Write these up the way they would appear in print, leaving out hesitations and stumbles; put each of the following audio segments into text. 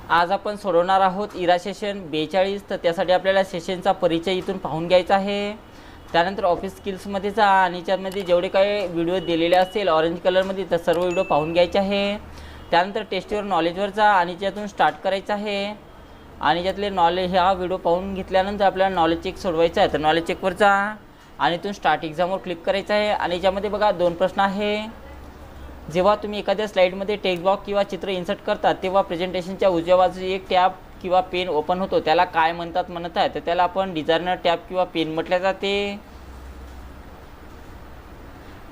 आज आपण सोडवणार आहोत इरा सेशन 42। तर त्यासाठी आपल्याला सेशनचा परिचय इथून पाहून घ्यायचा आहे। त्यानंतर ऑफिस स्किल्समध्ये जा आणि त्यामध्ये जेवढे काही व्हिडिओ दिलेले असतील ऑरेंज कलरमध्ये तर सर्व व्हिडिओ पाहून घ्यायचे आहे। त्यानंतर टेस्ट युअर नॉलेजवर जा आणि त्यातून स्टार्ट करायचं आहे आणि त्यातले नॉलेज हा व्हिडिओ पाहून घेतल्यानंतर आपल्याला नॉलेज चेक सोडवायचा आहे। तर नॉलेज चेकवर जा आणि इथून स्टार्ट एक्झामवर क्लिक करायचं आहे आणि याच्यामध्ये बघा 2 प्रश्न आहे। जेव्हा तुम्ही एखाद्या स्लाइडमध्ये टेक्स्ट बॉक्स किंवा चित्र इन्सर्ट करता तेव्हा प्रेझेंटेशनच्या उजव्या बाजूला एक टॅब किंवा पेन ओपन होतो, त्याला काय म्हणत आहे? तर त्याला आपण डिझायनर टॅब किंवा पेन म्हटले जाते।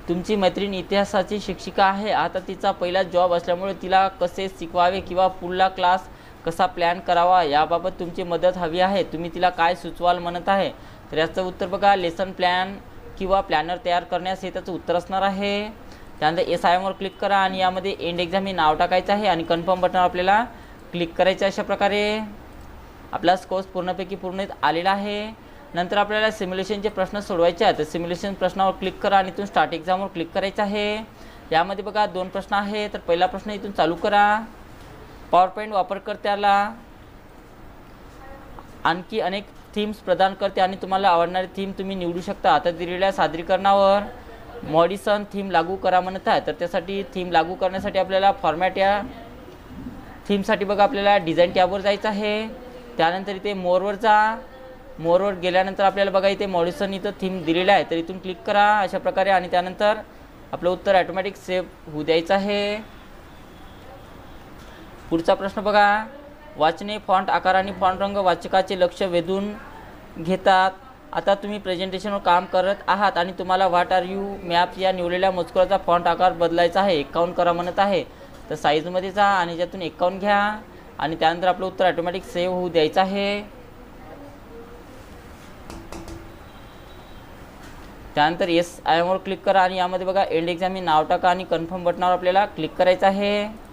तुमची मैत्रीण इतिहासाची शिक्षिका आहे, आता तिचा पहिला जॉब असल्यामुळे तिला कसे शिकवावे किंवा पुढला क्लास कसा प्लॅन करावा याबाबत तुमची मदत हवी आहे। तुम्ही तिला काय सुचवाल म्हणत आहे? तर याचं उत्तर बघा लेसन प्लॅन किंवा प्लॅनर तयार करण्यास हे त्याचं उत्तर असणार आहे। त्यानंतर SIMवर क्लिक करा आणि यामध्ये एंड एक्झाम हे नाव टाकायचं आहे आणि कन्फर्म बटन आपल्याला क्लिक करायचं। अशा प्रकारे आपला कोर्स पूर्णपैकी पूर्ण आलेला आहे। नंतर आपल्याला सिम्युलेशनचे प्रश्न सोडवायचे आहेत। तर सिम्युलेशन प्रश्नावर क्लिक करा आणि इथून स्टार्ट एक्झामवर क्लिक करायचं आहे। यामध्ये बघा 2 प्रश्न आहे। तर पहिला प्रश्न इथून चालू करा। पॉवर पॉईंट वापरकर्त्याला आणखी अनेक थीम्स प्रदान करते आणि तुम्हाला आवडणारी थीम तुम्ही निवडू शकता। आता दिलेल्या सादरीकरणावर मॉडिसन थीम लागू करा म्हणत आहे। तर त्यासाठी थीम लागू करण्यासाठी आपल्याला फॉर्मॅट या थीमसाठी बघा आपल्याला डिझाईन टॅबवर जायचं आहे। त्यानंतर इथे मोरवर जा। मोरवर गेल्यानंतर आपल्याला बघा इथे मॉडिसन इथं थीम दिलेलं आहे, तर इथून क्लिक करा अशा प्रकारे आणि त्यानंतर आपलं उत्तर ऑटोमॅटिक सेव्ह होऊ द्यायचं आहे। पुढचा प्रश्न बघा, वाचने फॉन्ट आकार आणि फॉन्ट रंग वाचकाचे लक्ष वेधून घेतात। आता तुम्ही प्रेझेंटेशनवर काम करत आहात आणि तुम्हाला व्हॉट आर यू मॅप या निवडलेल्या मजकुराचा फॉन्ट आकार बदलायचा आहे। 51 करा म्हणत आहे। तर साईजमध्ये जा आणि त्यातून 51 घ्या आणि त्यानंतर आपलं उत्तर ऑटोमॅटिक सेव्ह होऊ द्यायचं आहे। त्यानंतर SIMवर क्लिक करा आणि यामध्ये बघा एंड एक्झाम हे नाव टाका आणि कन्फर्म बटनावर आपल्याला क्लिक करायचं आहे।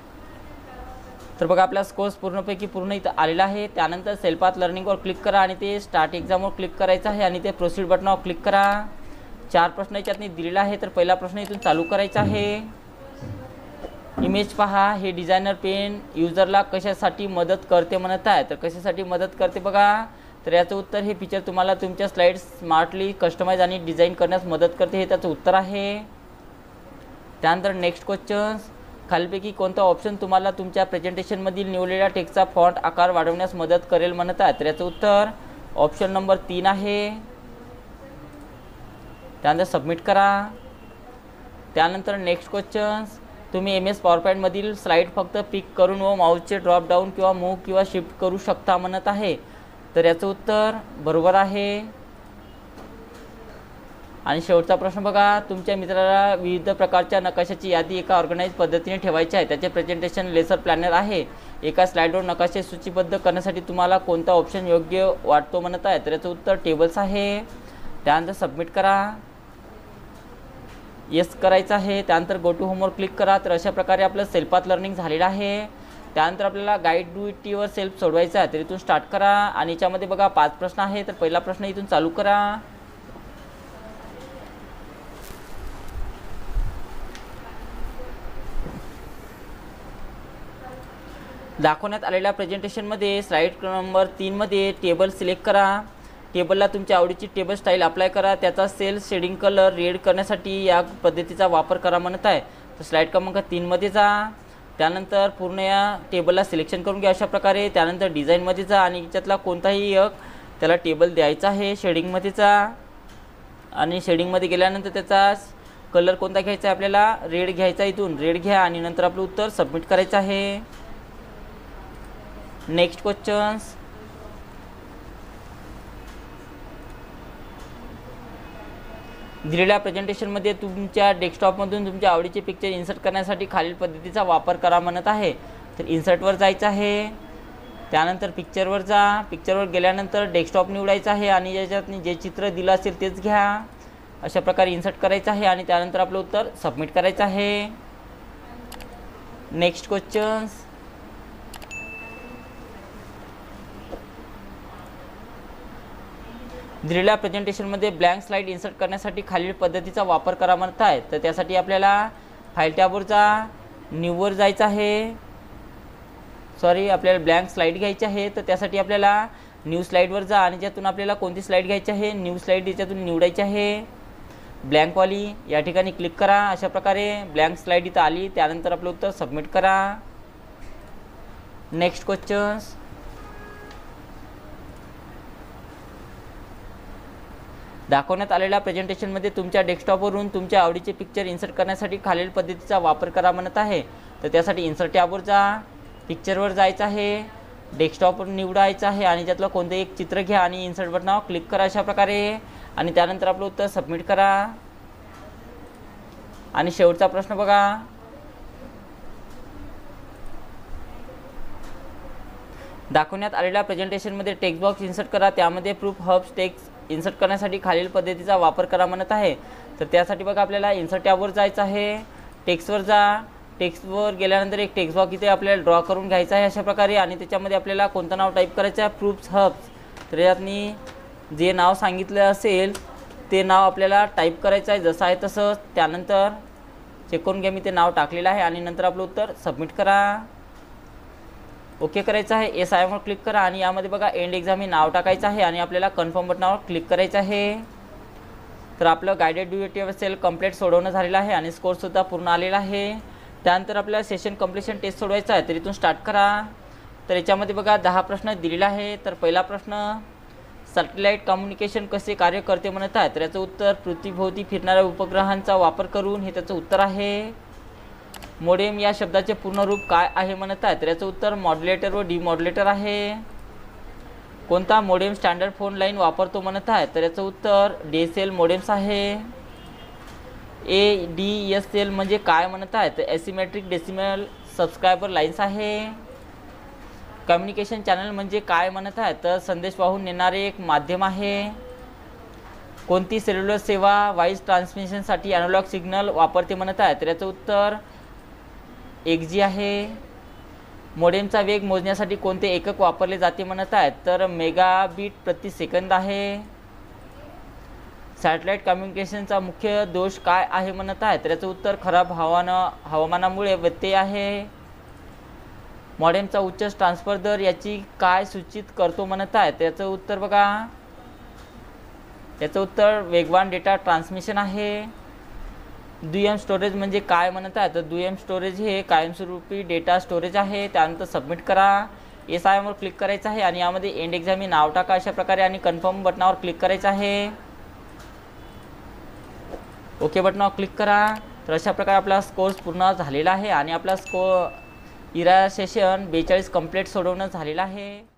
तर बघा आपला कोर्स पूर्णपैकी पूर्ण इथं आलेला आहे। त्यानंतर सेल्फ लर्निंगवर क्लिक करा आणि ते स्टार्ट एक्झामवर क्लिक करायचं आहे आणि ते प्रोसीड बटनावर क्लिक करा। 4 प्रश्न याच्यातनी दिलेला आहे। तर पहिला प्रश्न इथून चालू करायचा आहे। इमेज पहा, हे डिझायनर पेन युजरला कशासाठी मदत करते म्हणत आहे? तर कशासाठी मदत करते बघा, तर याचं उत्तर हे फीचर तुम्हाला तुमच्या स्लाइड्स स्मार्टली कस्टमाइज आणि डिझाईन करण्यास मदत करते, हे त्याचं उत्तर आहे। त्यानंतर नेक्स्ट क्वेश्चन्स, खालीलपैकी कोणता ऑप्शन तुम्हाला तुमच्या प्रेझेंटेशनमधील निवडलेल्या टेक्स्टचा फॉन्ट आकार वाढवण्यास मदत करेल म्हणत आहे? तर याचं उत्तर ऑप्शन नंबर 3 आहे। त्यानंतर सबमिट करा। त्यानंतर नेक्स्ट क्वेश्चन्स, तुम्ही MS पॉवरपॉईंटमधील स्लाइड फक्त पिक करून व माऊसचे ड्रॉप डाऊन किंवा मूव्ह किंवा शिफ्ट करू शकता म्हणत आहे। तर याचं उत्तर बरोबर आहे। आणि शेवटचा प्रश्न बघा, तुमच्या मित्राला विविध प्रकारच्या नकाशाची यादी एका ऑर्गनाइज पद्धतीने ठेवायची आहे। त्याचे प्रेझेंटेशन लेसर प्लॅनर आहे। एका स्लाइडवर नकाशे सूचीबद्ध करण्यासाठी तुम्हाला कोणता ऑप्शन योग्य वाटतो म्हणत आहे? तर याचं उत्तर टेबल्स आहे। त्यानंतर सबमिट करा, येस करायचं आहे। त्यानंतर गो टू होमवर क्लिक करा। तर अशा प्रकारे आपलं सेल्फ लर्निंग झालेलं आहे। त्यानंतर आपल्याला गाईड डू इट टीवर सेल्फ सोडवायचं आहे। तर इथून स्टार्ट करा आणि याच्यामध्ये बघा 5 प्रश्न आहे। तर पहिला प्रश्न इथून चालू करा। दाखवण्यात आलेल्या प्रेझेंटेशनमध्ये स्लाइड नंबर 3 मध्ये टेबल सिलेक्ट करा। टेबलला तुमच्या आवडीची टेबल स्टाईल अप्लाय करा। त्याचा सेल शेडिंग कलर रेड करण्यासाठी या पद्धतीचा वापर करा म्हणत आहे। तर स्लाइड क्रमांक 3 मध्ये जा। त्यानंतर पूर्ण या टेबलला सिलेक्शन करून घ्या अशा प्रकारे। त्यानंतर डिझाईनमध्ये जा आणि याच्यातला कोणताही एक त्याला टेबल द्यायचा आहे। शेडिंगमध्ये जा आणि शेडिंगमध्ये गेल्यानंतर त्याचा कलर कोणता घ्यायचा आहे? आपल्याला रेड घ्यायचा। इथून रेड घ्या आणि नंतर आपलं उत्तर सबमिट करायचं आहे। नेक्स्ट क्वेश्चन्स, दिलेल्या प्रेझेंटेशनमध्ये तुमच्या डेस्कटॉपमधून तुमच्या आवडीचे पिक्चर इन्सर्ट करण्यासाठी खालील पद्धतीचा वापर करा म्हणत आहे। तर इन्सर्टवर जायचं आहे। त्यानंतर पिक्चरवर जा। पिक्चरवर गेल्यानंतर डेस्कटॉप निवडायचं आहे आणि याच्यात जे चित्र दिलं असेल तेच घ्या। अशा प्रकारे इन्सर्ट करायचं आहे आणि त्यानंतर आपलं उत्तर सबमिट करायचं आहे। नेक्स्ट क्वेश्चन्स, दिलेल्या प्रेझेंटेशनमध्ये ब्लँक स्लाइड इन्सर्ट करण्यासाठी खालील पद्धतीचा वापर करा म्हणत आहे। तर त्यासाठी आपल्याला फाईल टॅबवर जा, न्यूवर जायचं आहे। आपल्याला ब्लँक स्लाईड घ्यायची आहे, तर त्यासाठी आपल्याला न्यू स्लाईडवर जा आणि ज्यातून आपल्याला कोणती स्लाईड घ्यायची आहे, न्यू स्लाईड याच्यातून निवडायची आहे ब्लँकवाली. या ठिकाणी क्लिक करा. अशा प्रकारे ब्लँक स्लाईड इथं आली. त्यानंतर आपलं उत्तर सबमिट करा. Next questions. दाखवण्यात आलेल्या प्रेझेंटेशनमध्ये तुमच्या डेस्कटॉपवरून तुमच्या आवडीचे पिक्चर इन्सर्ट करण्यासाठी खालील पद्धतीचा वापर करा म्हणत आहे. तर त्यासाठी इन्सर्ट टॅबवर जा, पिक्चरवर जायचं आहे, डेस्कटॉपवर निवडायचं आहे आणि त्यातलं कोणतं एक चित्र घ्या आणि इन्सर्ट बटनावर क्लिक करा अशा प्रकारे. आणि त्यानंतर आपलं उत्तर सबमिट करा. आणि शेवटचा प्रश्न बघा. दाखवण्यात आलेल्या प्रेझेंटेशनमध्ये टेक्स्ट बॉक्स इन्सर्ट करा. त्यामध्ये प्रूफ हब्स टेक्स्ट इन्सर्ट करण्यासाठी खालील पद्धतीचा वापर करा म्हणत आहे. तर त्यासाठी बघा आपल्याला इन्सर्ट टॅबवर जायचं आहे, टेक्स्टवर जा. टेक्स्टवर गेल्यानंतर एक टेक्स्ट बॉक्स इथे आपल्याला ड्रॉ करून घ्यायचा आहे अशा प्रकारे. आणि त्याच्यामध्ये आपल्याला कोणतं नाव टाईप करायचं आहे, प्रूफ हब्स. तर यातनी जे नाव सांगितलं असेल ते नाव आपल्याला टाईप करायचं आहे जसं आहे तसं. त्यानंतर चेक करून घ्या, मी ते नाव टाकलेलं आहे. आणि नंतर आपलं उत्तर सबमिट करा. ओके करायचं आहे. एस आय वर क्लिक करा. आणि यामध्ये बघा एंड एक्झाम हे नाव टाकायचं आहे आणि आपल्याला कन्फर्म बटनावर क्लिक करायचं आहे. तर आपलं गायडेड ड्युएटिव्ह सेल कंप्लीट सोडवणं झालेलं आहे आणि स्कोरसुद्धा पूर्ण आलेला आहे. त्यानंतर आपल्याला सेशन कंप्लीशन टेस्ट सोडवायचं आहे. तर इथून स्टार्ट करा. तर याच्यामध्ये बघा 10 प्रश्न दिलेला आहे. तर पहिला प्रश्न, सॅटेलाईट कम्युनिकेशन कसे कार्य करते म्हणत आहे. तर याचं उत्तर पृथ्वीभोवती फिरणाऱ्या उपग्रहांचा वापर करून हे त्याचं उत्तर आहे. मोडेम या शब्दाचे पूर्ण रूप काय आहे म्हणत आहे. तर याचं उत्तर मॉड्युलेटर व डिमॉड्युलेटर आहे. कोणता मोडेम स्टँडर्ड फोन लाईन वापरतो म्हणत आहे. तर याचं उत्तर DSL मोडेम्स आहे. ADSL म्हणजे काय म्हणत आहे. तर ॲसिमेट्रिक डेसिमल सबस्क्रायबर लाईन्स आहे. कम्युनिकेशन चॅनल म्हणजे काय म्हणत आहे. तर संदेश वाहून नेणारे एक माध्यम आहे. कोणती सेल्युलर सेवा व्हॉइस ट्रान्समिशनसाठी ॲनालॉग सिग्नल वापरते म्हणत आहे. तर याचं उत्तर XG आहे. मोडेमचा वेग मोजण्यासाठी कोणते एकक वापरले जाते म्हणत आहे. तर मेगाबिट प्रति सेकंद आहे. सॅटेलाईट कम्युनिकेशनचा मुख्य दोष काय आहे म्हणत आहे. तर याचं उत्तर खराब हवामानामुळे व्यत्यय आहे. मॉडेमचा उच्च ट्रान्सफर दर याची काय सूचित करतो म्हणत आहे. त्याचं उत्तर बघा, याचं उत्तर वेगवान डेटा ट्रान्समिशन आहे. दुय्यम स्टोरेज म्हणजे काय म्हणत आहे. तर दुय्यम स्टोरेज हे कायमस्वरूपी डेटा स्टोरेज आहे. त्यानंतर सबमिट करा. एस आय वर क्लिक करायचं आहे आणि यामध्ये एंड एक्झाम हे नाव टाका अशा प्रकारे आणि कन्फर्म बटनावर क्लिक करायचं आहे. ओके बटनावर क्लिक करा. तर अशा प्रकारे आपला कोर्स पूर्ण झालेला आहे आणि आपला इरा सेशन 42 कंप्लीट सोडवणं झालेलं आहे.